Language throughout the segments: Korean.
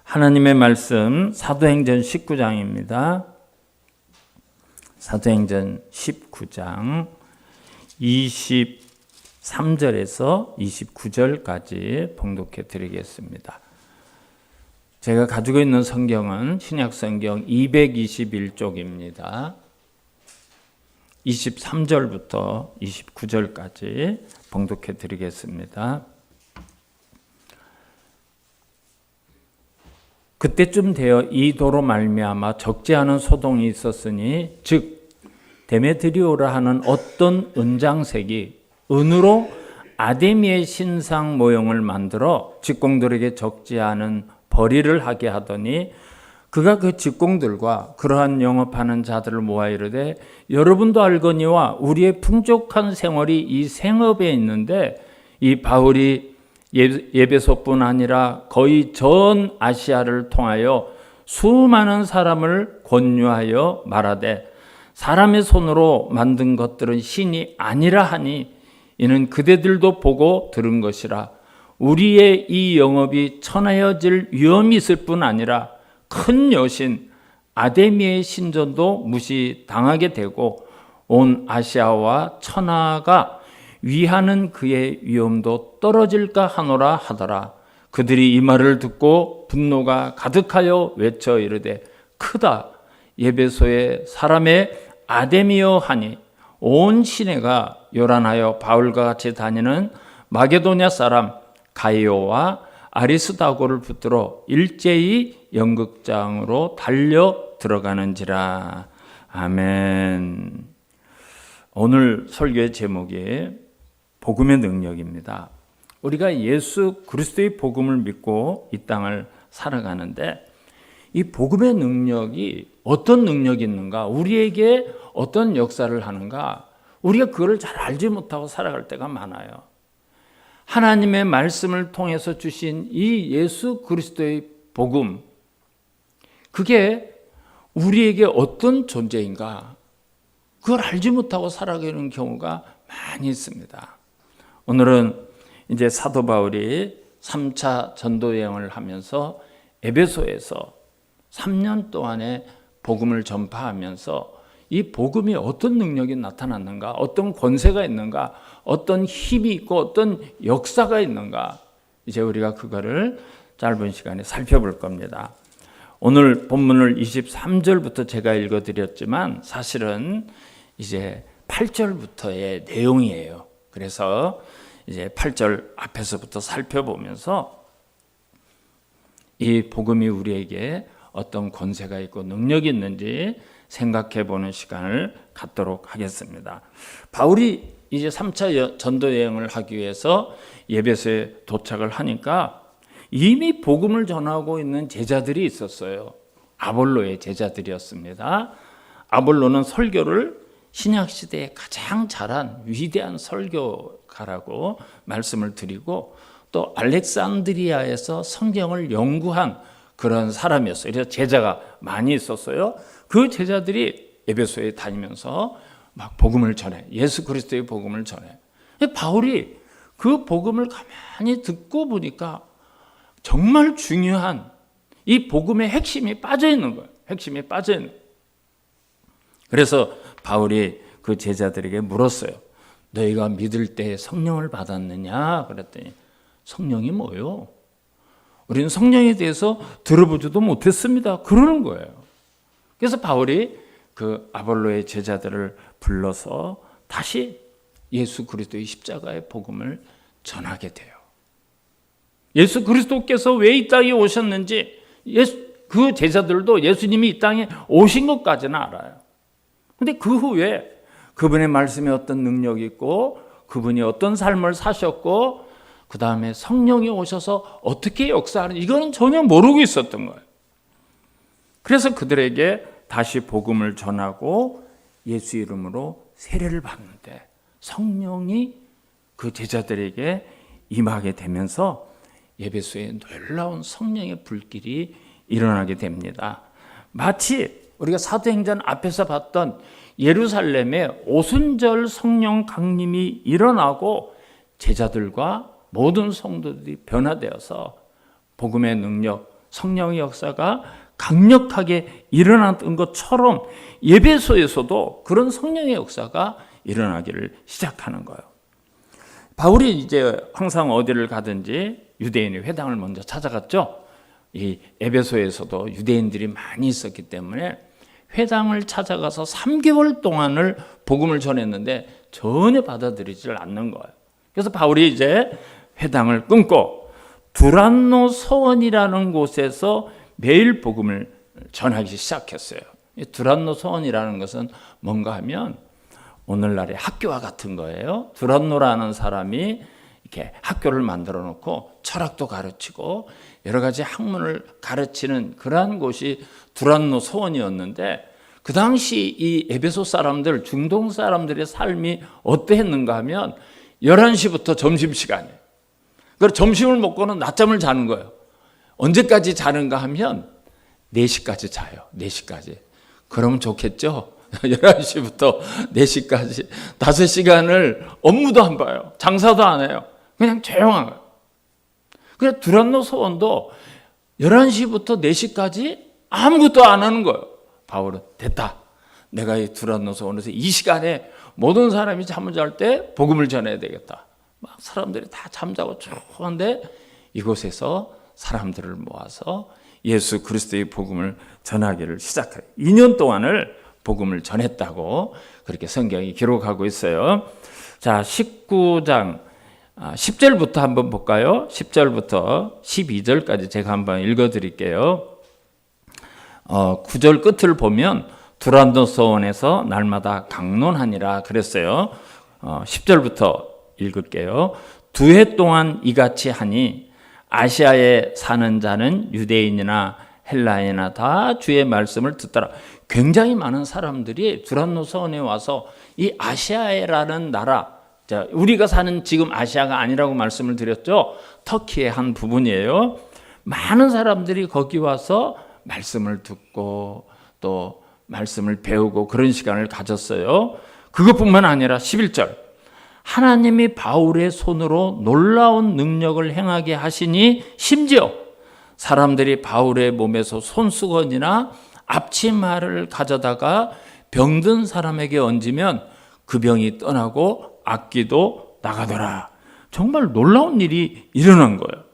하나님의 말씀 사도행전 19장입니다. 사도행전 19장 23절에서 29절까지 봉독해 드리겠습니다. 제가 가지고 있는 성경은 신약성경 221쪽입니다. 23절부터 29절까지 봉독해 드리겠습니다. 그때쯤 되어 이 도로 말미암아 적지 않은 소동이 있었으니 즉 데메드리오라 하는 어떤 은장색이 은으로 아데미의 신상 모형을 만들어 직공들에게 적지 않은 벌이를 하게 하더니 그가 그 직공들과 그러한 영업하는 자들을 모아 이르되 여러분도 알거니와 우리의 풍족한 생활이 이 생업에 있는데 이 바울이 예배소뿐 아니라 거의 전 아시아를 통하여 수많은 사람을 권유하여 말하되 사람의 손으로 만든 것들은 신이 아니라 하니 이는 그대들도 보고 들은 것이라. 우리의 이 영업이 천하여질 위험이 있을 뿐 아니라 큰 여신 아데미의 신전도 무시당하게 되고 온 아시아와 천하가 위하는 그의 위엄도 떨어질까 하노라 하더라. 그들이 이 말을 듣고 분노가 가득하여 외쳐 이르되 크다 예배소에 사람의 아데미여 하니 온 시내가 요란하여 바울과 같이 다니는 마게도냐 사람 가이오와 아리스다고를 붙들어 일제히 연극장으로 달려 들어가는지라. 아멘. 오늘 설교의 제목이 복음의 능력입니다. 우리가 예수 그리스도의 복음을 믿고 이 땅을 살아가는데 이 복음의 능력이 어떤 능력이 있는가, 우리에게 어떤 역사를 하는가, 우리가 그걸 잘 알지 못하고 살아갈 때가 많아요. 하나님의 말씀을 통해서 주신 이 예수 그리스도의 복음, 그게 우리에게 어떤 존재인가, 그걸 알지 못하고 살아가는 경우가 많이 있습니다. 오늘은 이제 사도 바울이 3차 전도 여행을 하면서 에베소에서 3년 동안의 복음을 전파하면서 이 복음이 어떤 능력이 나타났는가, 어떤 권세가 있는가, 어떤 힘이 있고 어떤 역사가 있는가, 이제 우리가 그거를 짧은 시간에 살펴볼 겁니다. 오늘 본문을 23절부터 제가 읽어드렸지만 사실은 이제 8절부터의 내용이에요. 그래서 이제 8절 앞에서부터 살펴보면서 이 복음이 우리에게 어떤 권세가 있고 능력이 있는지 생각해 보는 시간을 갖도록 하겠습니다. 바울이 이제 3차 전도 여행을 하기 위해서 예배소에 도착을 하니까 이미 복음을 전하고 있는 제자들이 있었어요. 아볼로의 제자들이었습니다. 아볼로는 설교를 신약시대에 가장 잘한 위대한 설교가라고 말씀을 드리고 또 알렉산드리아에서 성경을 연구한 그런 사람이었어요. 그래서 제자가 많이 있었어요. 그 제자들이 에베소에 다니면서 막 복음을 전해, 예수 그리스도의 복음을 전해. 바울이 그 복음을 가만히 듣고 보니까 정말 중요한 이 복음의 핵심이 빠져 있는 거예요. 핵심이 빠져 있는 거예요. 그래서 바울이 그 제자들에게 물었어요. 너희가 믿을 때 성령을 받았느냐? 그랬더니 성령이 뭐요? 우리는 성령에 대해서 들어보지도 못했습니다. 그러는 거예요. 그래서 바울이 그 아볼로의 제자들을 불러서 다시 예수 그리스도의 십자가의 복음을 전하게 돼요. 예수 그리스도께서 왜 이 땅에 오셨는지 그 제자들도 예수님이 이 땅에 오신 것까지는 알아요. 근데 그 후에 그분의 말씀에 어떤 능력이 있고 그분이 어떤 삶을 사셨고 그 다음에 성령이 오셔서 어떻게 역사하는지 이거는 전혀 모르고 있었던 거예요. 그래서 그들에게 다시 복음을 전하고 예수 이름으로 세례를 받는데 성령이 그 제자들에게 임하게 되면서 예배소에 놀라운 성령의 불길이 일어나게 됩니다. 마치 우리가 사도행전 앞에서 봤던 예루살렘에 오순절 성령 강림이 일어나고 제자들과 모든 성도들이 변화되어서 복음의 능력, 성령의 역사가 강력하게 일어났던 것처럼 에베소에서도 그런 성령의 역사가 일어나기를 시작하는 거예요. 바울이 이제 항상 어디를 가든지 유대인의 회당을 먼저 찾아갔죠. 이 에베소에서도 유대인들이 많이 있었기 때문에 회당을 찾아가서 3개월 동안을 복음을 전했는데 전혀 받아들이질 않는 거예요. 그래서 바울이 이제 회당을 끊고 두란노 서원이라는 곳에서 매일 복음을 전하기 시작했어요. 이 두란노 서원이라는 것은 뭔가 하면 오늘날의 학교와 같은 거예요. 두란노라는 사람이 이렇게 학교를 만들어 놓고 철학도 가르치고 여러 가지 학문을 가르치는 그러한 곳이 두란노 서원이었는데, 그 당시 이 에베소 사람들, 중동 사람들의 삶이 어떠했는가 하면 11시부터 점심시간이에요. 그래서 점심을 먹고는 낮잠을 자는 거예요. 언제까지 자는가 하면 4시까지 자요. 4시까지. 그러면 좋겠죠? 11시부터 4시까지 5시간을 업무도 안 봐요. 장사도 안 해요. 그냥 조용한 거예요. 그래서 두란노 서원도 11시부터 4시까지 아무것도 안 하는 거예요. 바울은 됐다. 내가 이 두란노 서원에서 이 시간에 모든 사람이 잠을 잘 때 복음을 전해야 되겠다. 막 사람들이 다 잠자고 조용한데 이곳에서 사람들을 모아서 예수 그리스도의 복음을 전하기를 시작해요. 2년 동안을 복음을 전했다고 그렇게 성경이 기록하고 있어요. 자, 19장 10절부터 한번 볼까요? 10절부터 12절까지 제가 한번 읽어드릴게요. 9절 끝을 보면 두란노 서원에서 날마다 강론하니라 그랬어요. 10절부터 읽을게요. 2해 동안 이같이 하니 아시아에 사는 자는 유대인이나 헬라인이나 다 주의 말씀을 듣더라. 굉장히 많은 사람들이 두란노 서원에 와서 이 아시아라는 나라, 자, 우리가 사는 지금 아시아가 아니라고 말씀을 드렸죠. 터키의 한 부분이에요. 많은 사람들이 거기 와서 말씀을 듣고 또 말씀을 배우고 그런 시간을 가졌어요. 그것뿐만 아니라 11절, 하나님이 바울의 손으로 놀라운 능력을 행하게 하시니 심지어 사람들이 바울의 몸에서 손수건이나 앞치마를 가져다가 병든 사람에게 얹으면 그 병이 떠나고 악기도 나가더라. 정말 놀라운 일이 일어난 거예요.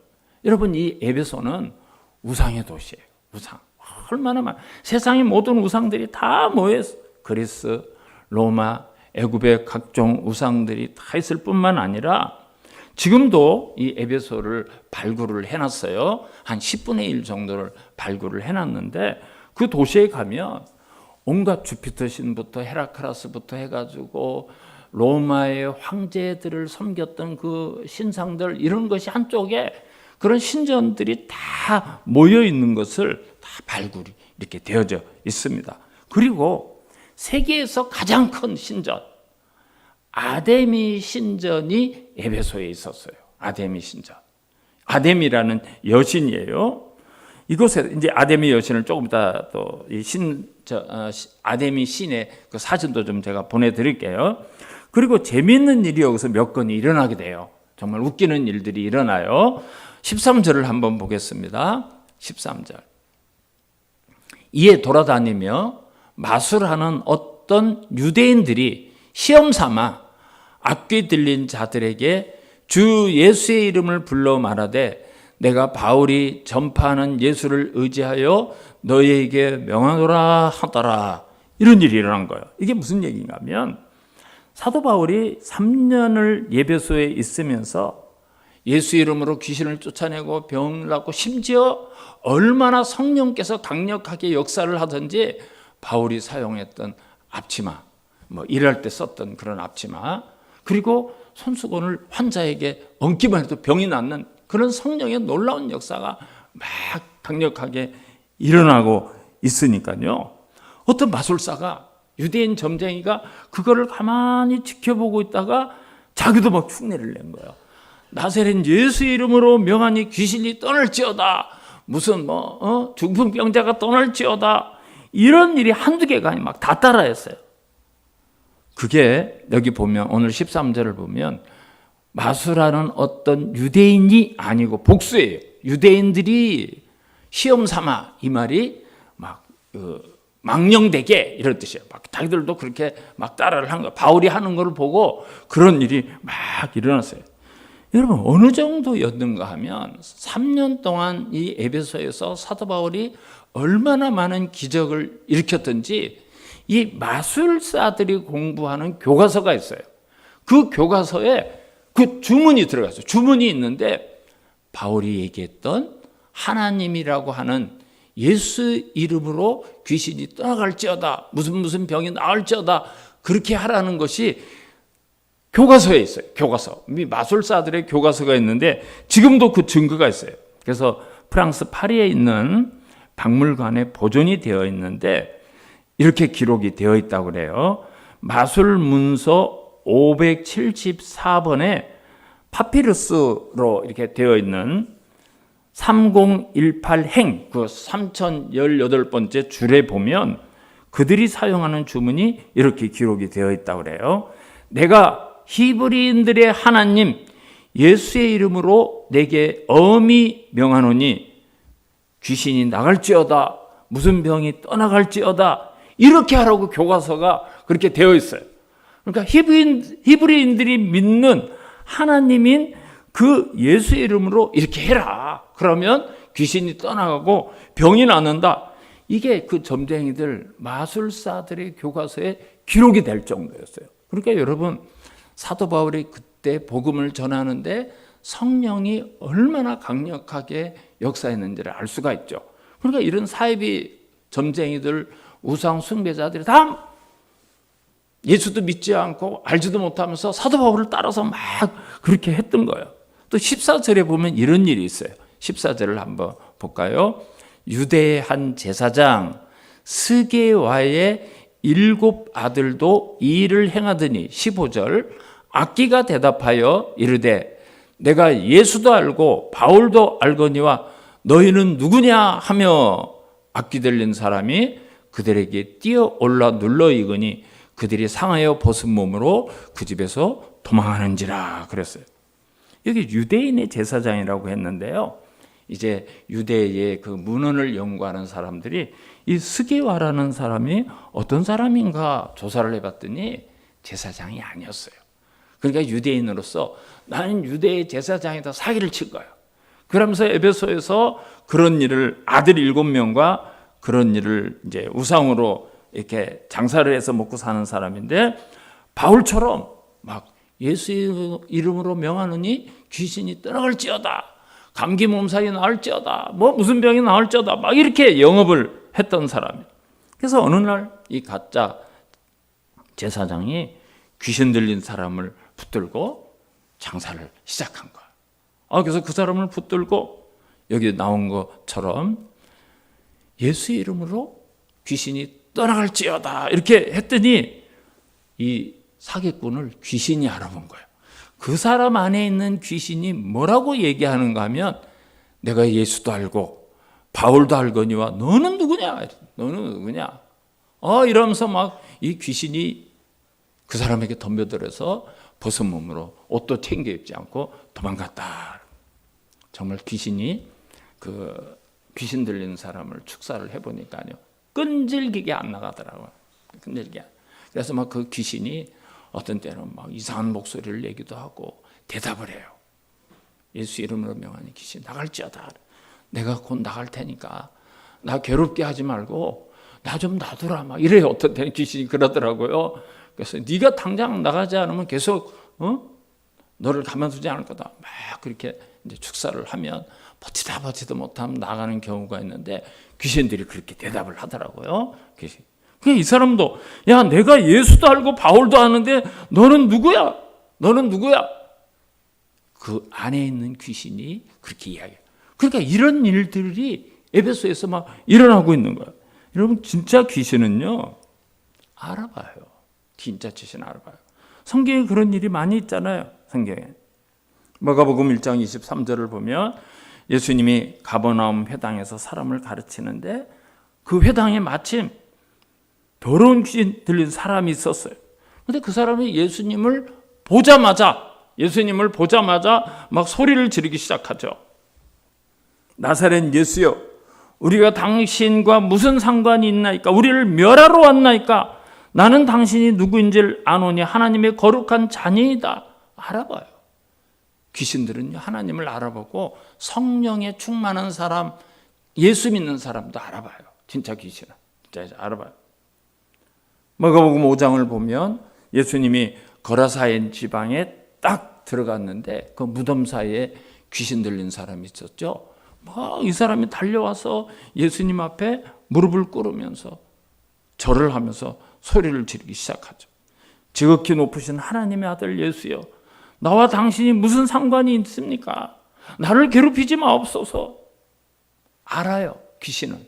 여러분, 이 에베소는 우상의 도시예요. 우상. 얼마나 많아. 세상의 모든 우상들이 다 모여서 그리스, 로마, 애굽의 각종 우상들이 다 있을 뿐만 아니라 지금도 이 에베소를 발굴을 해놨어요. 한 10분의 1 정도를 발굴을 해놨는데 그 도시에 가면 온갖 주피터 신부터 헤라클라스부터 해가지고 로마의 황제들을 섬겼던 그 신상들, 이런 것이 한쪽에 그런 신전들이 다 모여 있는 것을 다 발굴이 이렇게 되어져 있습니다. 그리고 세계에서 가장 큰 신전, 아데미 신전이 에베소에 있었어요. 아데미 신전. 아데미라는 여신이에요. 이곳에 이제 아데미 여신을 조금 이따 또 이 아데미 신의 그 사진도 좀 제가 보내드릴게요. 그리고 재미있는 일이 여기서 몇 건이 일어나게 돼요. 정말 웃기는 일들이 일어나요. 13절을 한번 보겠습니다. 13절. 이에 돌아다니며 마술하는 어떤 유대인들이 시험 삼아 악귀 들린 자들에게 주 예수의 이름을 불러 말하되 내가 바울이 전파하는 예수를 의지하여 너희에게 명하노라 하더라. 이런 일이 일어난 거예요. 이게 무슨 얘기인가 하면 사도 바울이 3년을 에베소에 있으면서 예수 이름으로 귀신을 쫓아내고 병을 낫고 심지어 얼마나 성령께서 강력하게 역사를 하든지 바울이 사용했던 앞치마, 뭐 일할 때 썼던 그런 앞치마, 그리고 손수건을 환자에게 얹기만 해도 병이 낫는 그런 성령의 놀라운 역사가 막 강력하게 일어나고 있으니까요. 어떤 마술사가, 유대인 점쟁이가 그거를 가만히 지켜보고 있다가 자기도 막 흉내를 낸 거예요. 나사렛 예수 이름으로 명하니 귀신이 떠날지어다. 무슨 중풍병자가 떠날지어다. 이런 일이 한두 개가 아니고 막 다 따라했어요. 그게 여기 보면 오늘 13절을 보면 마술하는 어떤 유대인이 아니고 복수예요. 유대인들이 시험 삼아 이 말이 막 망령되게 이런 뜻이에요. 막 자기들도 그렇게 막 따라를 한 거. 바울이 하는 걸 보고 그런 일이 막 일어났어요. 여러분 어느 정도였는가 하면 3년 동안 이 에베소에서 사도 바울이 얼마나 많은 기적을 일으켰던지 이 마술사들이 공부하는 교과서가 있어요. 그 교과서에 그 주문이 들어갔어요. 주문이 있는데 바울이 얘기했던 하나님이라고 하는 예수 이름으로 귀신이 떠나갈지어다, 무슨 병이 나을지어다, 그렇게 하라는 것이 교과서에 있어요. 교과서. 마술사들의 교과서가 있는데 지금도 그 증거가 있어요. 그래서 프랑스 파리에 있는 박물관에 보존이 되어 있는데 이렇게 기록이 되어 있다고 그래요. 마술 문서 574번에 파피루스로 이렇게 되어 있는 3018행, 그 3018번째 줄에 보면 그들이 사용하는 주문이 이렇게 기록이 되어 있다고 그래요. 내가 히브리인들의 하나님 예수의 이름으로 내게 엄히 명하노니 귀신이 나갈지어다, 무슨 병이 떠나갈지어다, 이렇게 하라고 교과서가 그렇게 되어 있어요. 그러니까 히브리인들이 믿는 하나님인 그 예수의 이름으로 이렇게 해라. 그러면 귀신이 떠나가고 병이 낫는다. 이게 그 점쟁이들, 마술사들의 교과서에 기록이 될 정도였어요. 그러니까 여러분, 사도 바울이 그때 복음을 전하는데 성령이 얼마나 강력하게 역사했는지를 알 수가 있죠. 그러니까 이런 사이비 점쟁이들, 우상 숭배자들이 다 예수도 믿지 않고 알지도 못하면서 사도 바울을 따라서 막 그렇게 했던 거예요. 또 14절에 보면 이런 일이 있어요. 14절을 한번 볼까요? 유대의 한 제사장 스게와의 7 아들도 이 일을 행하더니 15절 악기가 대답하여 이르되 내가 예수도 알고 바울도 알거니와 너희는 누구냐 하며 악기 들린 사람이 그들에게 뛰어올라 눌러이거니 그들이 상하여 벗은 몸으로 그 집에서 도망하는지라 그랬어요. 여기 유대인의 제사장이라고 했는데요. 이제 유대의 그 문헌을 연구하는 사람들이 이 스게와라는 사람이 어떤 사람인가 조사를 해봤더니 제사장이 아니었어요. 그러니까 유대인으로서 나는 유대의 제사장이다 사기를 친 거예요. 그러면서 에베소에서 그런 일을 아들 7명과 그런 일을 이제 우상으로 이렇게 장사를 해서 먹고 사는 사람인데 바울처럼 막 예수 이름으로 명하노니 귀신이 떠나갈지어다, 감기 몸살이 나을지어다, 뭐 무슨 병이 나을지어다, 막 이렇게 영업을 했던 사람이에요. 그래서 어느 날 이 가짜 제사장이 귀신 들린 사람을 붙들고 장사를 시작한 거예요. 그래서 그 사람을 붙들고 여기 나온 것처럼 예수 이름으로 귀신이 떠나갈지어다 이렇게 했더니 이 사기꾼을 귀신이 알아본 거예요. 그 사람 안에 있는 귀신이 뭐라고 얘기하는가 하면 내가 예수도 알고 바울도 알거니와 너는 누구냐? 너는 누구냐? 이러면서 막 이 귀신이 그 사람에게 덤벼들어서 벗은 몸으로 옷도 챙겨 입지 않고 도망갔다. 정말 귀신이 그 귀신 들리는 사람을 축사를 해보니까요. 끈질기게 안 나가더라고요. 끈질기게. 그래서 막 그 귀신이 어떤 때는 막 이상한 목소리를 내기도 하고 대답을 해요. 예수 이름으로 명하니 귀신 나갈지어다. 내가 곧 나갈 테니까 나 괴롭게 하지 말고 나 좀 놔두라. 막 이래요. 어떤 때는 귀신이 그러더라고요. 그래서 네가 당장 나가지 않으면 계속 너를 가만두지 않을 거다. 막 그렇게 이제 축사를 하면 버티다 못하면 나가는 경우가 있는데 귀신들이 그렇게 대답을 하더라고요. 귀신. 이 사람도 야 내가 예수도 알고 바울도 아는데 너는 누구야? 너는 누구야? 그 안에 있는 귀신이 그렇게 이야기해요. 그러니까 이런 일들이 에베소에서 막 일어나고 있는 거예요. 여러분 진짜 귀신은요 알아봐요. 진짜 귀신 알아봐요. 성경에 그런 일이 많이 있잖아요. 성경에 마가복음 1장 23절을 보면 예수님이 가버나움 회당에서 사람을 가르치는데 그 회당에 마침 더러운 귀신 들린 사람이 있었어요. 그런데 그 사람이 예수님을 보자마자 막 소리를 지르기 시작하죠. 나사렛 예수여, 우리가 당신과 무슨 상관이 있나이까? 우리를 멸하러 왔나이까? 나는 당신이 누구인지를 아노니 하나님의 거룩한 자녀이다. 알아봐요. 귀신들은요, 하나님을 알아보고 성령에 충만한 사람, 예수 믿는 사람도 알아봐요. 진짜 귀신은 진짜 알아봐요. 마가복음 5장을 보면 예수님이 거라사인 지방에 딱 들어갔는데 그 무덤 사이에 귀신 들린 사람이 있었죠. 막 이 사람이 달려와서 예수님 앞에 무릎을 꿇으면서 절을 하면서 소리를 지르기 시작하죠. 지극히 높으신 하나님의 아들 예수여, 나와 당신이 무슨 상관이 있습니까? 나를 괴롭히지 마옵소서. 알아요, 귀신은.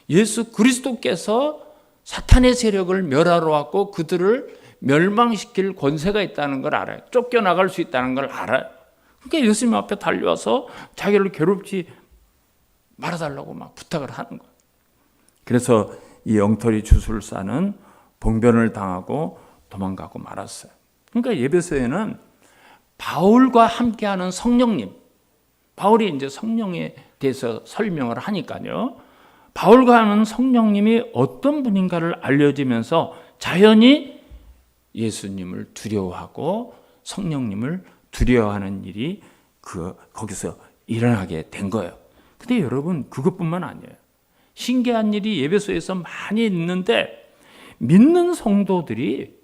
예수 그리스도께서 사탄의 세력을 멸하러 왔고 그들을 멸망시킬 권세가 있다는 걸 알아요. 쫓겨나갈 수 있다는 걸 알아요. 그러니까 예수님 앞에 달려와서 자기를 괴롭히지 말아달라고 막 부탁을 하는 거예요. 그래서 이 엉터리 주술사는 봉변을 당하고 도망가고 말았어요. 그러니까 예배소에는 바울과 함께하는 성령님, 바울이 이제 성령에 대해서 설명을 하니까요. 바울과 하는 성령님이 어떤 분인가를 알려지면서 자연히 예수님을 두려워하고 성령님을 두려워하는 일이 거기서 일어나게 된 거예요. 근데 여러분, 그것뿐만 아니에요. 신기한 일이 예배소에서 많이 있는데 믿는 성도들이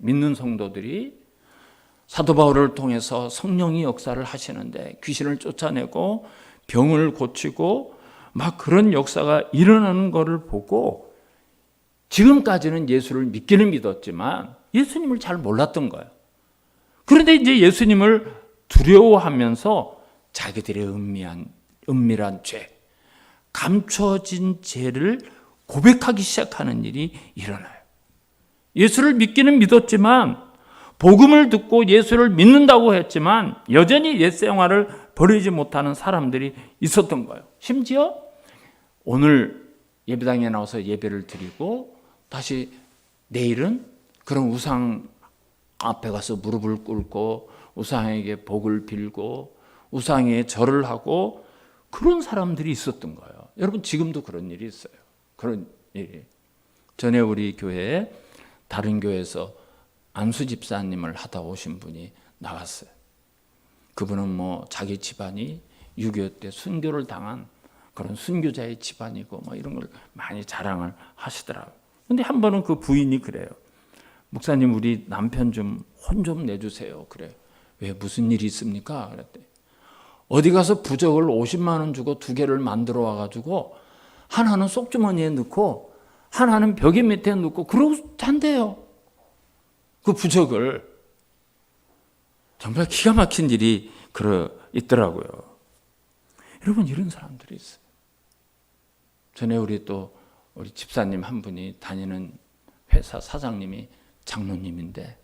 사도 바울을 통해서 성령이 역사를 하시는데 귀신을 쫓아내고 병을 고치고 막 그런 역사가 일어나는 것을 보고 지금까지는 예수를 믿기는 믿었지만 예수님을 잘 몰랐던 거예요. 그런데 이제 예수님을 두려워하면서 자기들의 은밀한 죄, 감춰진 죄를 고백하기 시작하는 일이 일어나요. 예수를 믿기는 믿었지만 복음을 듣고 예수를 믿는다고 했지만 여전히 옛 생활을 버리지 못하는 사람들이 있었던 거예요. 심지어 오늘 예배당에 나와서 예배를 드리고 다시 내일은 그런 우상 앞에 가서 무릎을 꿇고 우상에게 복을 빌고 우상에 절을 하고 그런 사람들이 있었던 거예요. 여러분, 지금도 그런 일이 있어요. 그런 일이. 전에 우리 교회에 다른 교회에서 안수 집사님을 하다 오신 분이 나왔어요. 그분은 자기 집안이 6.25 때 순교를 당한 그런 순교자의 집안이고 이런 걸 많이 자랑을 하시더라고요. 근데 한 번은 그 부인이 그래요. 목사님, 우리 남편 좀 혼 좀 내주세요. 그래. 왜, 무슨 일이 있습니까? 그랬더니 어디 가서 부적을 50만 원 주고 2개를 만들어 와가지고 하나는 속주머니에 넣고 하나는 벽에 밑에 넣고 그러고 잔대요. 그 부적을. 정말 기가 막힌 일이 있더라고요. 여러분, 이런 사람들이 있어요. 전에 우리 집사님 한 분이 다니는 회사 사장님이 장로님인데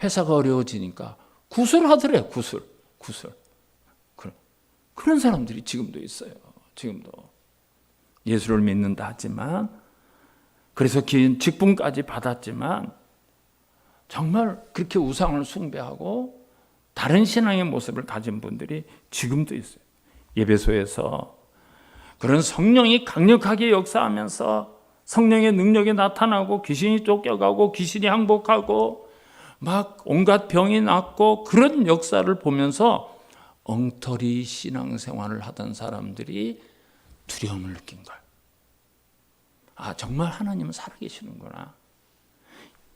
회사가 어려워지니까 구술하더래요. 구술. 그런 사람들이 지금도 있어요. 지금도. 예수를 믿는다 하지만, 그래서 긴 직분까지 받았지만 정말 그렇게 우상을 숭배하고 다른 신앙의 모습을 가진 분들이 지금도 있어요. 예배소에서 그런 성령이 강력하게 역사하면서 성령의 능력이 나타나고 귀신이 쫓겨가고 귀신이 항복하고 막 온갖 병이 낫고 그런 역사를 보면서 엉터리 신앙생활을 하던 사람들이 두려움을 느낀 거예요. 아, 정말 하나님은 살아계시는구나.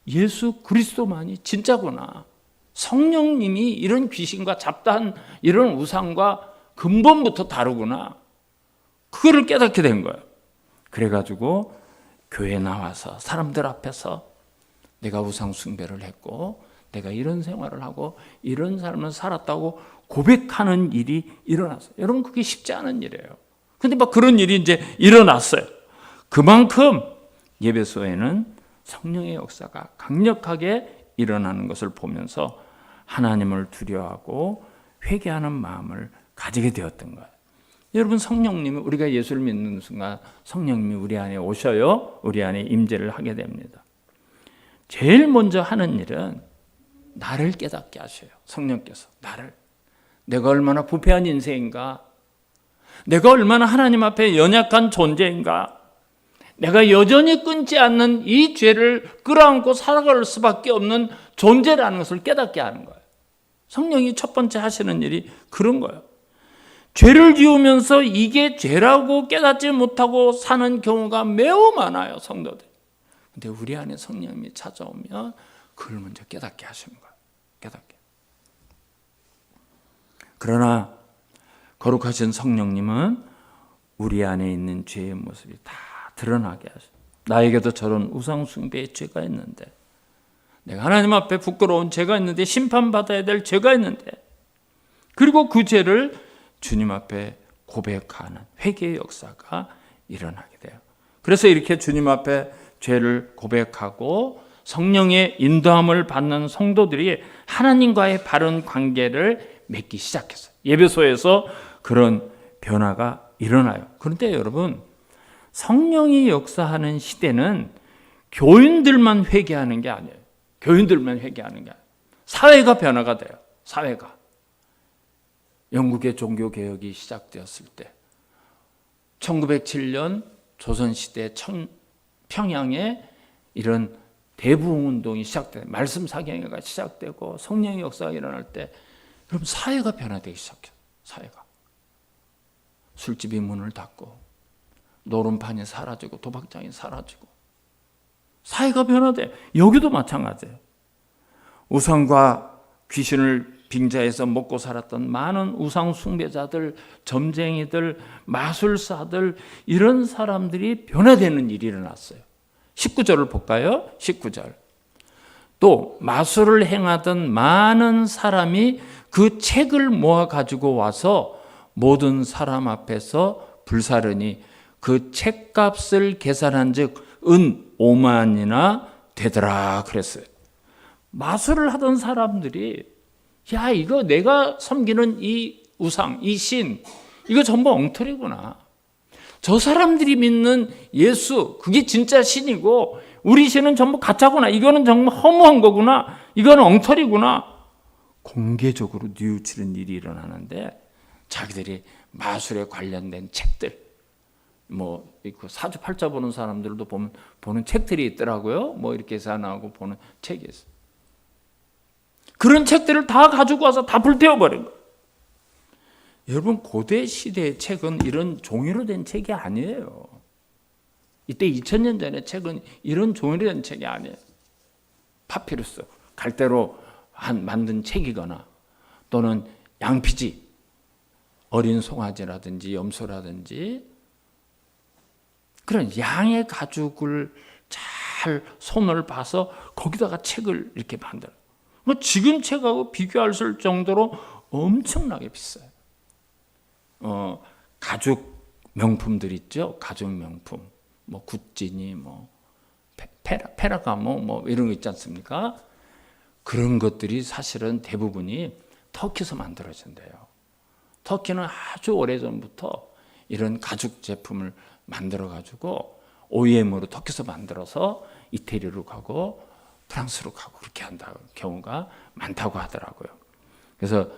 예수 그리스도만이 진짜구나. 성령님이 이런 귀신과 잡다한 이런 우상과 근본부터 다르구나. 그거를 깨닫게 된 거예요. 그래가지고 교회에 나와서 사람들 앞에서 내가 우상 숭배를 했고 내가 이런 생활을 하고 이런 삶을 살았다고 고백하는 일이 일어났어요. 여러분, 그게 쉽지 않은 일이에요. 근데 막 그런 일이 이제 일어났어요. 그만큼 예배소에는 성령의 역사가 강력하게 일어나는 것을 보면서 하나님을 두려워하고 회개하는 마음을 가지게 되었던 거예요. 여러분, 성령님이, 우리가 예수를 믿는 순간 성령님이 우리 안에 오셔요. 우리 안에 임재를 하게 됩니다. 제일 먼저 하는 일은 나를 깨닫게 하셔요. 성령께서 나를. 내가 얼마나 부패한 인생인가, 내가 얼마나 하나님 앞에 연약한 존재인가. 내가 여전히 끊지 않는 이 죄를 끌어안고 살아갈 수밖에 없는 존재라는 것을 깨닫게 하는 거예요. 성령이 첫 번째 하시는 일이 그런 거예요. 죄를 지으면서 이게 죄라고 깨닫지 못하고 사는 경우가 매우 많아요, 성도들. 근데 우리 안에 성령이 찾아오면 그걸 먼저 깨닫게 하시는 거예요. 깨닫게. 그러나 거룩하신 성령님은 우리 안에 있는 죄의 모습이 다 드러나게 하셔요. 나에게도 저런 우상 숭배의 죄가 있는데, 내가 하나님 앞에 부끄러운 죄가 있는데, 심판받아야 될 죄가 있는데, 그리고 그 죄를 주님 앞에 고백하는 회개의 역사가 일어나게 돼요. 그래서 이렇게 주님 앞에 죄를 고백하고 성령의 인도함을 받는 성도들이 하나님과의 바른 관계를 맺기 시작했어요. 예배소에서 그런 변화가 일어나요. 그런데 여러분, 성령이 역사하는 시대는 교인들만 회개하는 게 아니에요. 교인들만 회개하는 게 아니에요. 사회가 변화가 돼요. 사회가. 영국의 종교개혁이 시작되었을 때 1907년 조선시대 평양에 이런 대부흥운동이 시작돼요. 말씀 사경회가 시작되고 성령의 역사가 일어날 때 그럼 사회가 변화되기 시작해요. 사회가. 술집이 문을 닫고 노름판이 사라지고 도박장이 사라지고 사회가 변화돼. 여기도 마찬가지예요. 우상과 귀신을 빙자해서 먹고 살았던 많은 우상 숭배자들, 점쟁이들, 마술사들, 이런 사람들이 변화되는 일이 일어났어요. 19절을 볼까요? 19절. 또 마술을 행하던 많은 사람이 그 책을 모아 가지고 와서 모든 사람 앞에서 불사르니 그 책값을 계산한 즉 은 5만이나 되더라 그랬어요. 마술을 하던 사람들이 야, 이거 내가 섬기는 이 우상, 이 신, 이거 전부 엉터리구나. 저 사람들이 믿는 예수, 그게 진짜 신이고 우리 신은 전부 가짜구나. 이거는 정말 허무한 거구나. 이거는 엉터리구나. 공개적으로 뉘우치는 일이 일어나는데 자기들이 마술에 관련된 책들, 뭐 사주팔자 보는 사람들도 보는 책들이 있더라고요. 뭐 이렇게 계산하고 보는 책이 있어요. 그런 책들을 다 가지고 와서 다 불태워버린 거예요. 여러분, 고대 시대의 책은 이런 종이로 된 책이 아니에요. 이때 2000년 전의 책은 이런 종이로 된 책이 아니에요. 파피루스, 갈대로 만든 책이거나 또는 양피지, 어린 송아지라든지 염소라든지 그런 양의 가죽을 잘 손을 봐서 거기다가 책을 이렇게 만들어요. 지금 책하고 비교할 수 없을 정도로 엄청나게 비싸요. 가죽 명품들 있죠. 가죽 명품, 뭐 구찌니, 뭐 페라가모, 뭐 이런 거 있지 않습니까? 그런 것들이 사실은 대부분이 터키에서 만들어진대요. 터키는 아주 오래전부터 이런 가죽 제품을 만들어 가지고 OEM으로 터키에서 만들어서 이태리로 가고 프랑스로 가고 그렇게 한다는 경우가 많다고 하더라고요. 그래서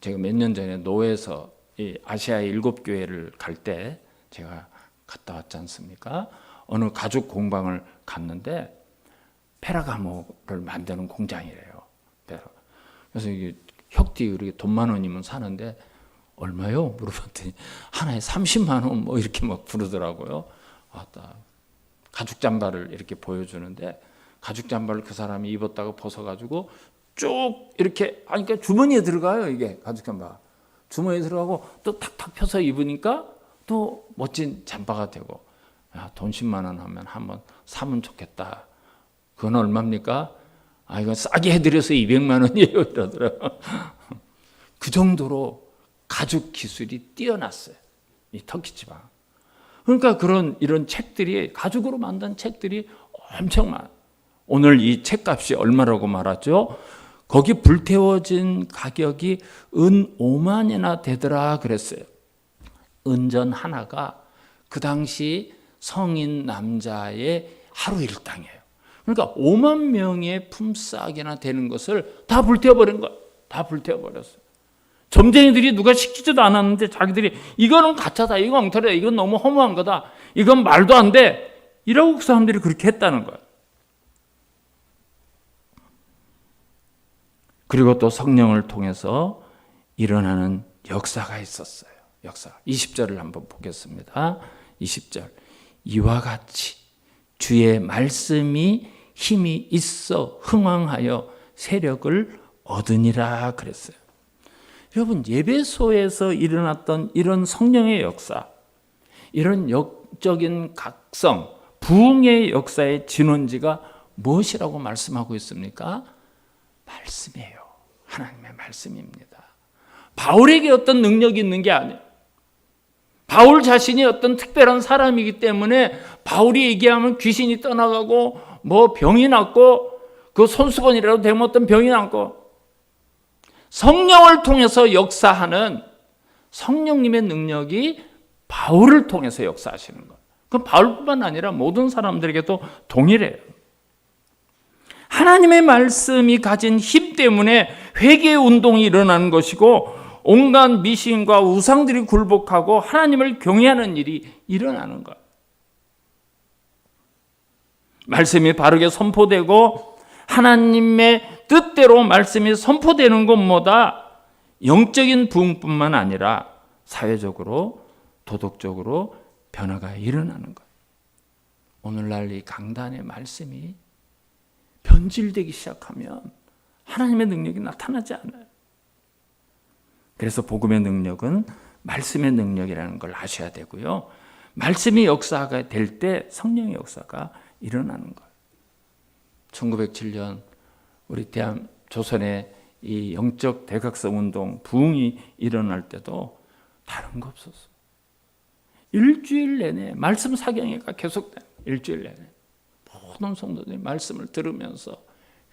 제가 몇 년 전에 노회에서 이 아시아의 7교회를 갈 때 제가 갔다 왔지 않습니까? 어느 가죽 공방을 갔는데 페라가모를 만드는 공장이래요. 그래서 이게 혁띠 이렇게 돈 10,000원이면 사는데 얼마요? 물어봤더니 하나에 30만 원 뭐 이렇게 막 부르더라고요. 왔다. 가죽 잠바를 이렇게 보여주는데 가죽 잠바를 그 사람이 입었다가 벗어가지고 쭉 이렇게 그러니까 주머니에 들어가요. 이게 가죽 잠바 주머니에 들어가고 또 탁탁 펴서 입으니까 또 멋진 잠바가 되고 야, 돈 10만 원 하면 한번 사면 좋겠다. 그건 얼마입니까? 이건 싸게 해드려서 200만 원이에요 이러더라고요. 그 정도로 가죽 기술이 뛰어났어요. 이 터키 지방. 그러니까 이런 책들이 가죽으로 만든 책들이 엄청 많아요. 오늘 이 책값이 얼마라고 말하죠? 거기 불태워진 가격이 은 5만이나 되더라 그랬어요. 은전 하나가 그 당시 성인 남자의 하루 일당이에요. 그러니까 5만 명의 품삯이나 되는 것을 다 불태워버린 거예요. 다 불태워버렸어요. 점쟁이들이 누가 시키지도 않았는데 자기들이 이거는 가짜다, 이건 엉터리다, 이건 너무 허무한 거다, 이건 말도 안 돼, 이라고 그 사람들이 그렇게 했다는 거예요. 그리고 또 성령을 통해서 일어나는 역사가 있었어요. 역사. 20절을 한번 보겠습니다. 20절. 이와 같이 주의 말씀이 힘이 있어 흥왕하여 세력을 얻으니라 그랬어요. 여러분, 예배소에서 일어났던 이런 성령의 역사, 이런 역적인 각성, 부흥의 역사의 진원지가 무엇이라고 말씀하고 있습니까? 말씀이에요. 하나님의 말씀입니다. 바울에게 어떤 능력이 있는 게 아니에요. 바울 자신이 어떤 특별한 사람이기 때문에 바울이 얘기하면 귀신이 떠나가고 뭐 병이 낫고 그 손수건이라도 되면 어떤 병이 낫고, 성령을 통해서 역사하는 성령님의 능력이 바울을 통해서 역사하시는 거예요. 그건 바울뿐만 아니라 모든 사람들에게도 동일해요. 하나님의 말씀이 가진 힘 때문에 회개의 운동이 일어나는 것이고, 온갖 미신과 우상들이 굴복하고 하나님을 경외하는 일이 일어나는 거예요. 말씀이 바르게 선포되고 하나님의 뜻대로 말씀이 선포되는 것보다 영적인 부흥뿐만 아니라 사회적으로, 도덕적으로 변화가 일어나는 거예요. 오늘날 이 강단의 말씀이 변질되기 시작하면 하나님의 능력이 나타나지 않아요. 그래서 복음의 능력은 말씀의 능력이라는 걸 아셔야 되고요. 말씀이 역사가 될 때 성령의 역사가 일어나는 거예요. 1907년 우리 조선의 이 영적 대각성 운동, 부흥이 일어날 때도 다른 거 없었어요. 일주일 내내 말씀 사경회가 계속돼요. 일주일 내내 모든 성도들이 말씀을 들으면서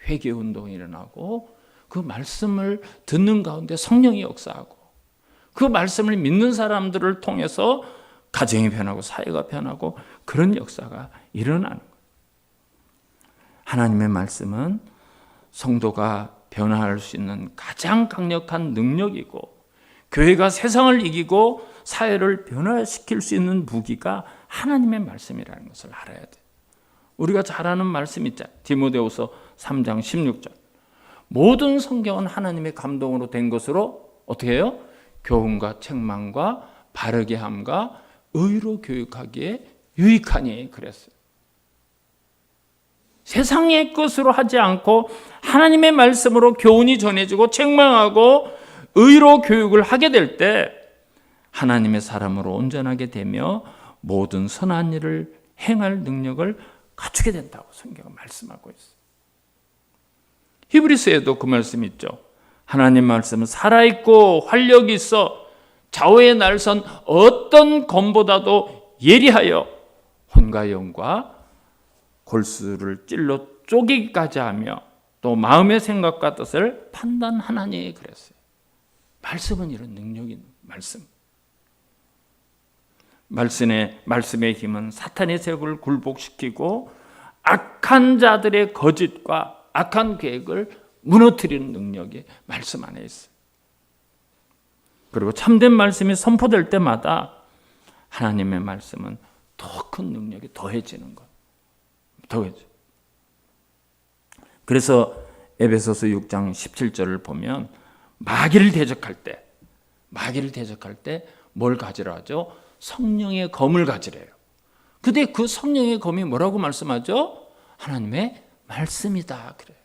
회개 운동이 일어나고, 그 말씀을 듣는 가운데 성령이 역사하고, 그 말씀을 믿는 사람들을 통해서 가정이 변하고 사회가 변하고, 그런 역사가 일어나는 거예요. 하나님의 말씀은 성도가 변화할 수 있는 가장 강력한 능력이고, 교회가 세상을 이기고 사회를 변화시킬 수 있는 무기가 하나님의 말씀이라는 것을 알아야 돼요. 우리가 잘 아는 말씀 있잖아요. 디모데후서 3장 16절. 모든 성경은 하나님의 감동으로 된 것으로 어떻게 해요? 교훈과 책망과 바르게 함과 의로 교육하기에 유익하니 그랬어요. 세상의 것으로 하지 않고 하나님의 말씀으로 교훈이 전해지고 책망하고 의로 교육을 하게 될 때 하나님의 사람으로 온전하게 되며 모든 선한 일을 행할 능력을 갖추게 된다고 성경은 말씀하고 있어요. 히브리서에도 그 말씀이 있죠. 하나님 말씀은 살아있고 활력이 있어 좌우의 날선 어떤 검보다도 예리하여 혼과 영과 골수를 찔러 쪼개기까지 하며 또 마음의 생각과 뜻을 판단하나니 그랬어요. 말씀은 이런 능력이 있는 말씀. 말씀의 힘은 사탄의 세력을 굴복시키고 악한 자들의 거짓과 악한 계획을 무너뜨리는 능력이 말씀 안에 있어요. 그리고 참된 말씀이 선포될 때마다 하나님의 말씀은 더 큰 능력이 더해지는 것. 더해져. 그래서 에베소서 6장 17절을 보면 마귀를 대적할 때 뭘 가지라 하죠? 성령의 검을 가지래요. 근데 그 성령의 검이 뭐라고 말씀하죠? 하나님의 말씀이다 그래요.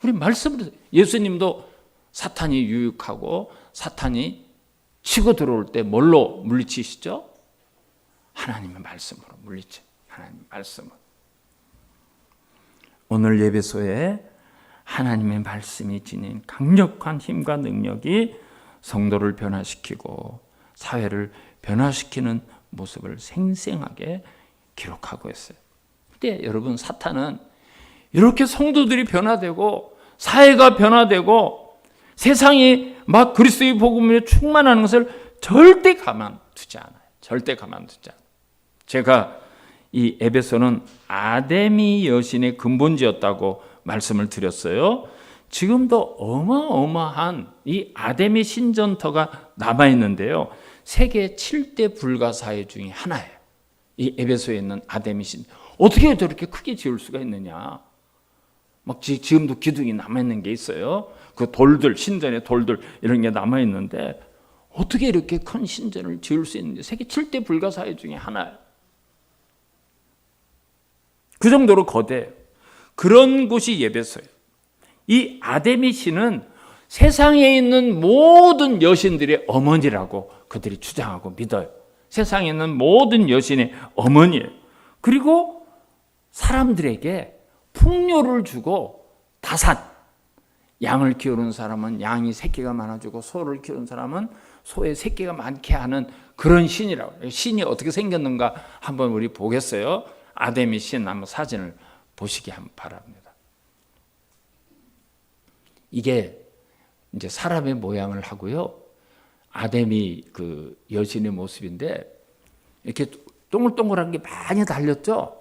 우리 말씀으로, 예수님도 사탄이 유혹하고 사탄이 치고 들어올 때 뭘로 물리치시죠? 하나님의 말씀으로 물리치. 하나님의 말씀으로. 오늘 예배소에 하나님의 말씀이 지닌 강력한 힘과 능력이 성도를 변화시키고 사회를 변화시키는 모습을 생생하게 기록하고 있어요. 근데 여러분, 사탄은 이렇게 성도들이 변화되고 사회가 변화되고 세상이 막 그리스도의 복음에 충만하는 것을 절대 가만두지 않아요. 절대 가만두지 않아요. 제가 이 에베소는 아데미 여신의 근본지였다고 말씀을 드렸어요. 지금도 어마어마한 이 아데미 신전터가 남아있는데요. 세계 7대 불가사의 중에 하나예요. 이 에베소에 있는 아데미 신전. 어떻게 저렇게 크게 지을 수가 있느냐. 막 지금도 기둥이 남아있는 게 있어요. 그 돌들, 신전의 돌들 이런 게 남아있는데 어떻게 이렇게 큰 신전을 지을 수 있는지. 세계 7대 불가사의 중에 하나예요. 그 정도로 거대해요. 그런 곳이 에베소예요. 이 아데미 신은 세상에 있는 모든 여신들의 어머니라고 그들이 주장하고 믿어요. 세상에 있는 모든 여신의 어머니예요. 그리고 사람들에게 풍요를 주고 다산, 양을 키우는 사람은 양이 새끼가 많아지고 소를 키우는 사람은 소의 새끼가 많게 하는 그런 신이라고 해요. 신이 어떻게 생겼는가 한번 우리 보겠어요. 아데미 신 한번 사진을 보시기 한번 바랍니다. 이게 이제 사람의 모양을 하고요. 아데미 그 여신의 모습인데 이렇게 동글동글한 게 많이 달렸죠.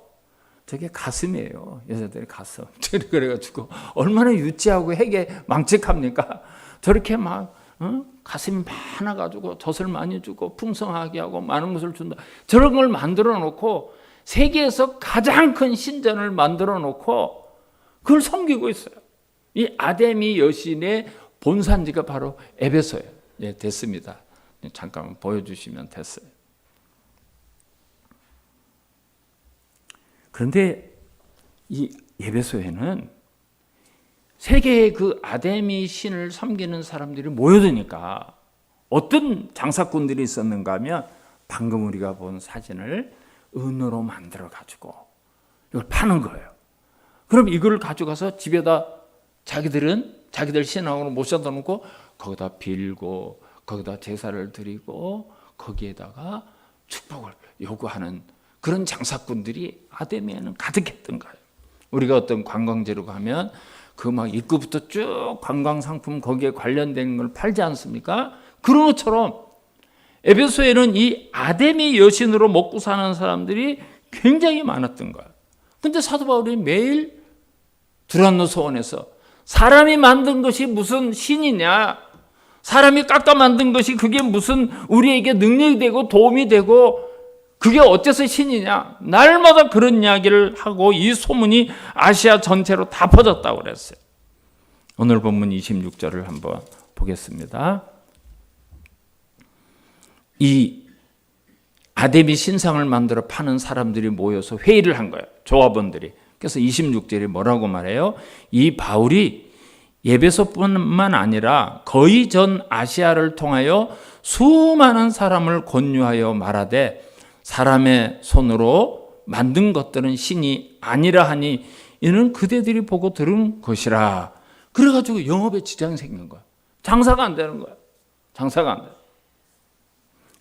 저게 가슴이에요. 여자들의 가슴. 그래가지고 얼마나 유치하고 해게 망측합니까? 저렇게 막 가슴이 많아가지고 젖을 많이 주고 풍성하게 하고 많은 것을 준다. 저런 걸 만들어 놓고 세계에서 가장 큰 신전을 만들어 놓고 그걸 섬기고 있어요. 이 아데미 여신의 본산지가 바로 에베소예요. 예, 됐습니다. 잠깐 보여주시면 됐어요. 그런데 이 에베소에는 세계의 그 아데미 신을 섬기는 사람들이 모여드니까 어떤 장사꾼들이 있었는가 하면 방금 우리가 본 사진을 은으로 만들어 가지고 이걸 파는 거예요. 그럼 이걸 가져가서 집에다 자기들 신앙으로 모셔다 놓고 거기다 빌고 거기다 제사를 드리고 거기에다가 축복을 요구하는 그런 장사꾼들이 아데미에는 가득했던 거예요. 우리가 어떤 관광지로 가면 그 막 입구부터 쭉 관광 상품 거기에 관련된 걸 팔지 않습니까? 그런 것처럼 에베소에는 이 아데미 여신으로 먹고 사는 사람들이 굉장히 많았던 거예요. 근데 사도 바울이 매일 두란노 소원에서 사람이 만든 것이 무슨 신이냐? 사람이 깎아 만든 것이 그게 무슨 우리에게 능력이 되고 도움이 되고 그게 어째서 신이냐? 날마다 그런 이야기를 하고 이 소문이 아시아 전체로 다 퍼졌다고 그랬어요. 오늘 본문 26절을 한번 보겠습니다. 이 아데미 신상을 만들어 파는 사람들이 모여서 회의를 한 거예요. 조합원들이. 그래서 26절에 뭐라고 말해요? 이 바울이 에베소뿐만 아니라 거의 전 아시아를 통하여 수많은 사람을 권유하여 말하되 사람의 손으로 만든 것들은 신이 아니라 하니 이는 그대들이 보고 들은 것이라. 그래가지고 영업에 지장이 생긴 거야. 장사가 안 되는 거야. 장사가 안 돼.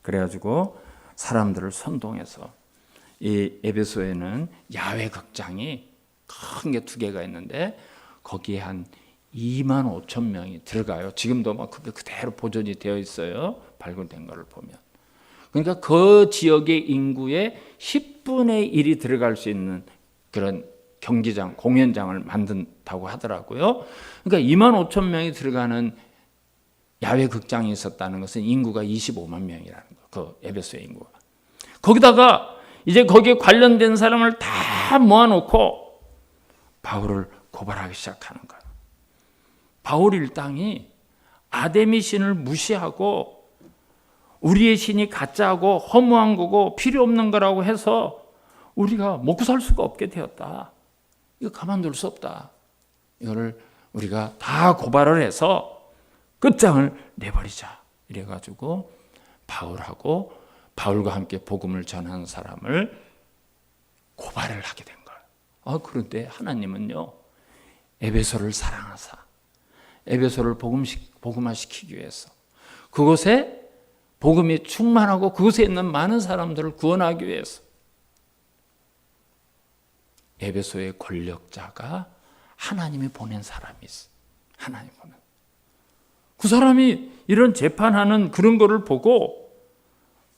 그래가지고 사람들을 선동해서 이 에베소에는 야외 극장이 큰 게 2개가 있는데 거기에 한 2만 5천 명이 들어가요. 지금도 막 그게 그대로 보존이 되어 있어요. 발굴된 거를 보면. 그러니까 그 지역의 인구의 10분의 1이 들어갈 수 있는 그런 경기장, 공연장을 만든다고 하더라고요. 그러니까 2만 5천 명이 들어가는 야외 극장이 있었다는 것은 인구가 25만 명이라는 거. 그 에베소의 인구가. 거기다가 이제 거기에 관련된 사람을 다 모아놓고 바울을 고발하기 시작하는 거예요. 바울 일당이 아데미 신을 무시하고 우리의 신이 가짜고 허무한 거고 필요 없는 거라고 해서 우리가 먹고 살 수가 없게 되었다. 이거 가만둘 수 없다. 이거를 우리가 다 고발을 해서 끝장을 내버리자. 이래가지고 바울하고 바울과 함께 복음을 전하는 사람을 고발을 하게 된 거예요. 그런데 하나님은요, 에베소를 사랑하사 에베소를 복음화시키기 위해서 그곳에 복음이 충만하고 그곳에 있는 많은 사람들을 구원하기 위해서 에베소의 권력자가 하나님이 보낸 사람이 있어. 하나님 보낸. 그 사람이 이런 재판하는 그런 거를 보고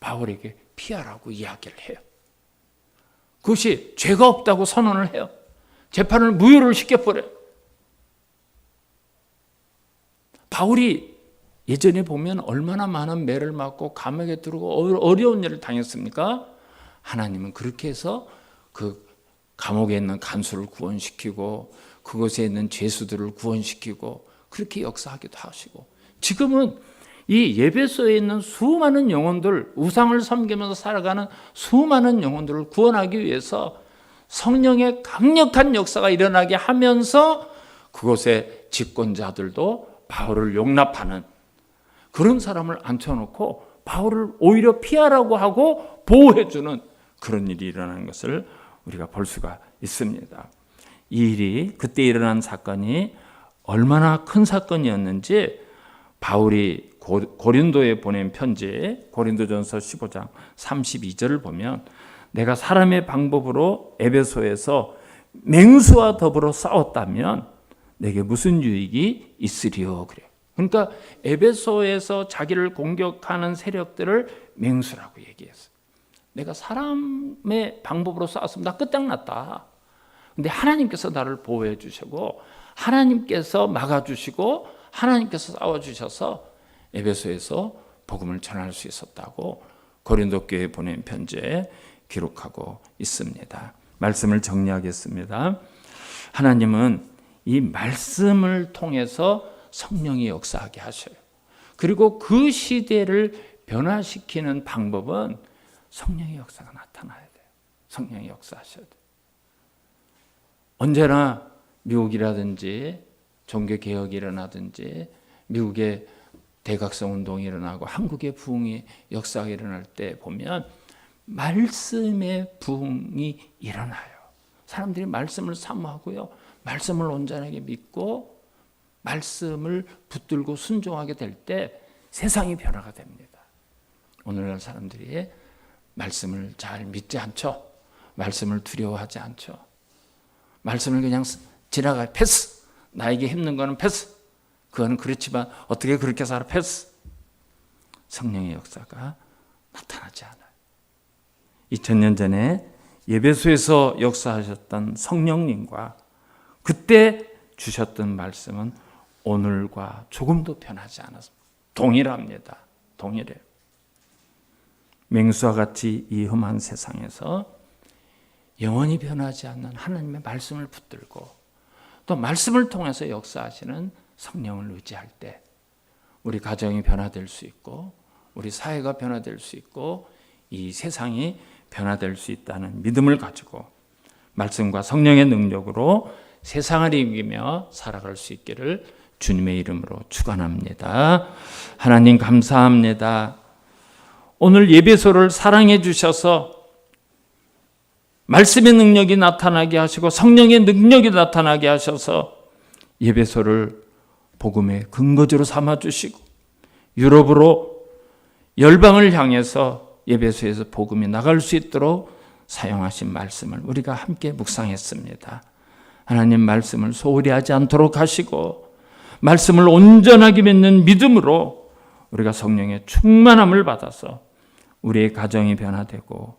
바울에게 피하라고 이야기를 해요. 그것이 죄가 없다고 선언을 해요. 재판을 무효를 시켜버려요. 바울이 예전에 보면 얼마나 많은 매를 맞고 감옥에 들어오고 어려운 일을 당했습니까? 하나님은 그렇게 해서 그 감옥에 있는 간수를 구원시키고 그곳에 있는 죄수들을 구원시키고 그렇게 역사하기도 하시고, 지금은 이 에베소에 있는 수많은 영혼들, 우상을 섬기면서 살아가는 수많은 영혼들을 구원하기 위해서 성령의 강력한 역사가 일어나게 하면서 그곳에 집권자들도 바울을 용납하는 그런 사람을 앉혀놓고 바울을 오히려 피하라고 하고 보호해주는 그런 일이 일어나는 것을 우리가 볼 수가 있습니다. 이 일이, 그때 일어난 사건이 얼마나 큰 사건이었는지 바울이 고린도에 보낸 편지 고린도전서 15장 32절을 보면, 내가 사람의 방법으로 에베소에서 맹수와 더불어 싸웠다면 내게 무슨 유익이 있으리요, 그래요. 그러니까 에베소에서 자기를 공격하는 세력들을 맹수라고 얘기했어요. 내가 사람의 방법으로 싸웠으면 나 끝장났다. 근데 하나님께서 나를 보호해 주시고 하나님께서 막아주시고 하나님께서 싸워주셔서 에베소에서 복음을 전할 수 있었다고 고린도 교회에 보낸 편지에 기록하고 있습니다. 말씀을 정리하겠습니다. 하나님은 이 말씀을 통해서 성령이 역사하게 하셔요. 그리고 그 시대를 변화시키는 방법은 성령의 역사가 나타나야 돼요. 성령의 역사하셔야 돼요. 언제나 미국이라든지 종교개혁이 일어나든지 미국의 대각성 운동이 일어나고 한국의 부흥이 역사가 일어날 때 보면 말씀의 부흥이 일어나요. 사람들이 말씀을 사모하고요, 말씀을 온전하게 믿고 말씀을 붙들고 순종하게 될 때 세상이 변화가 됩니다. 오늘날 사람들이 말씀을 잘 믿지 않죠. 말씀을 두려워하지 않죠. 말씀을 그냥 지나가 패스. 나에게 힘든 거는 패스. 그거는 그렇지만 어떻게 그렇게 살아 패스. 성령의 역사가 나타나지 않아요. 2000년 전에 에베소에서 역사하셨던 성령님과 그때 주셨던 말씀은 오늘과 조금도 변하지 않았습니다. 동일합니다. 동일해요. 맹수와 같이 이 험한 세상에서 영원히 변하지 않는 하나님의 말씀을 붙들고 또 말씀을 통해서 역사하시는 성령을 의지할 때 우리 가정이 변화될 수 있고 우리 사회가 변화될 수 있고 이 세상이 변화될 수 있다는 믿음을 가지고 말씀과 성령의 능력으로 세상을 이기며 살아갈 수 있기를 주님의 이름으로 축원합니다. 하나님 감사합니다. 오늘 에베소를 사랑해 주셔서 말씀의 능력이 나타나게 하시고 성령의 능력이 나타나게 하셔서 에베소를 복음의 근거지로 삼아 주시고 유럽으로 열방을 향해서 에베소에서 복음이 나갈 수 있도록 사용하신 말씀을 우리가 함께 묵상했습니다. 하나님 말씀을 소홀히 하지 않도록 하시고 말씀을 온전하게 믿는 믿음으로 우리가 성령의 충만함을 받아서 우리의 가정이 변화되고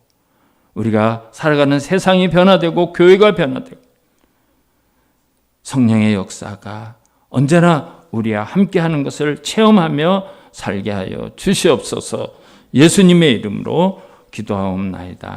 우리가 살아가는 세상이 변화되고 교회가 변화되고 성령의 역사가 언제나 우리와 함께하는 것을 체험하며 살게 하여 주시옵소서. 예수님의 이름으로 기도하옵나이다.